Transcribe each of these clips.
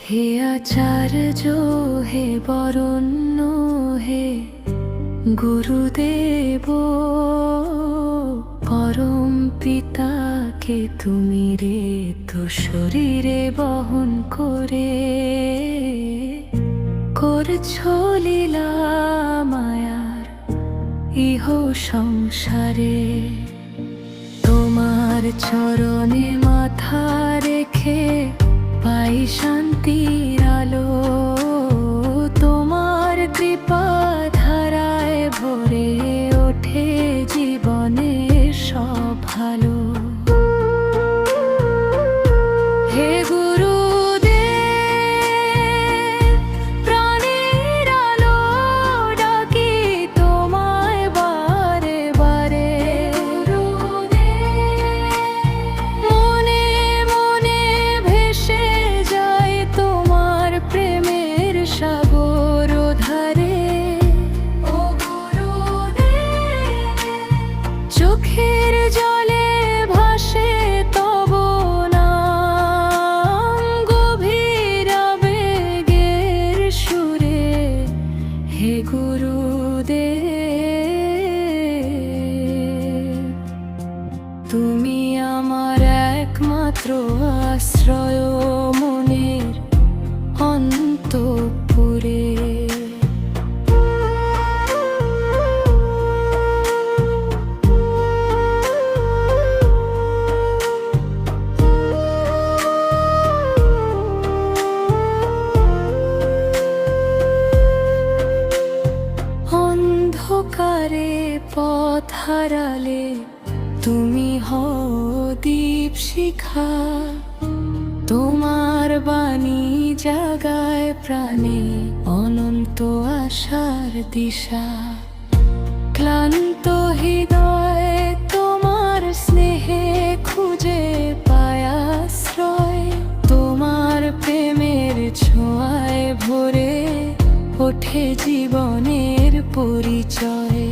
হে আচার্য, হে বরণ্য, হে গুরুদেব, পরম পিতাকে তুমি রে তো শরীরে বহন করে করছো লীলা মায়ার ইহ সংসারে। তোমার চরণে মাথা রেখে পাই শান্তির আলো, তোমার কৃপা ধারায় ভরে ওঠে জীবনের সব ভালো। হে গুরুদেব, প্রাণের আলো, ডাকি তোমায় বারে বারে। মনে মনে ভেসে যায় তোমার প্রেমের সাগর ধারে। ও গুরুদেব, চোখের জলে ভাসে তব নাম, গভীর আবেগের সুরে। হে গুরুদেব, তুমি আমার একমাত্র আশ্রয় মনের অন্তঃপুরে। অন্ধকারে পথ হারালে তুমি হও দীপ শিখা, তোমার বাণী জাগায় প্রাণে অনন্ত আশার দিশা। ক্লান্ত হৃদয় তোমার স্নেহে খুঁজে পায় আশ্রয়, তোমার প্রেমের ছোঁয়ায় ভরে ওঠে জীবনের পরিচয়।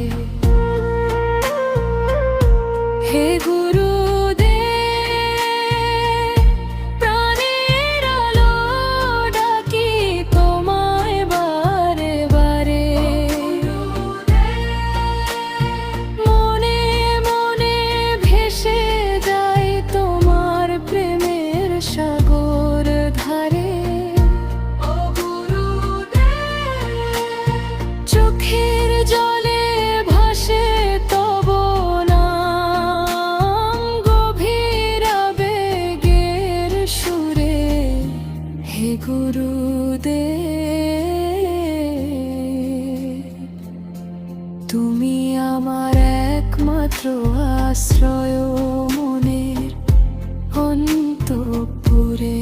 হে গুরুদেব, প্রাণের আলো, ডাকি তোমায় বারে বারে। মনে মনে ভেসে যায় তোমার প্রেমের সাগর ধারে। ও গুরুদেব, চোখের জলে ভাসে তব নাম, গভীর আবেগের সুরে। হে গুরুদেব, তুমি আমার একমাত্র আশ্রয় মনের অন্তঃপুরে।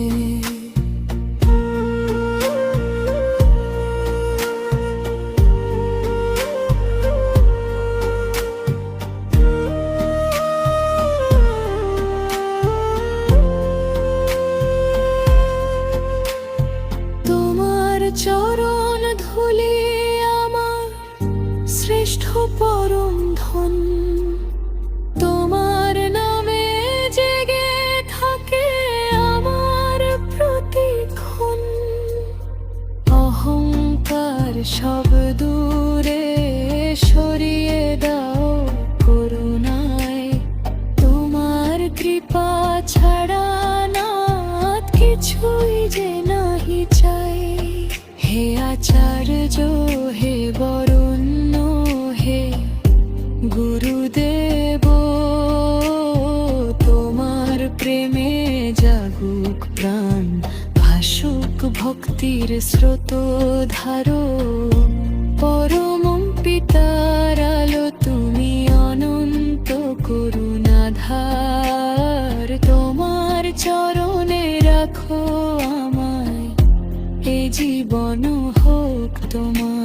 তোমার চরণ ধুলি আমার শ্রেষ্ঠ পরম ধন, তোমার নামে জেগে থাকে আমার প্রতিক্ষণ। অহংকার সব দূরে সরিয়ে দাও করুণায়, তোমার কৃপা ছাড়া নাথ কিছুই যে নাহি চাই। হে আচার্য, হে বরণ্য, হে গুরুদেব, তোমার প্রেমে জাগুক প্রাণ, ভাসুক ভক্তির স্রোত ধারো। পরম পিতার আলো তুমি, অনন্ত করুণাধার, তোমার চরণে রাখো আমায়, এ জীবন হোক তোমার।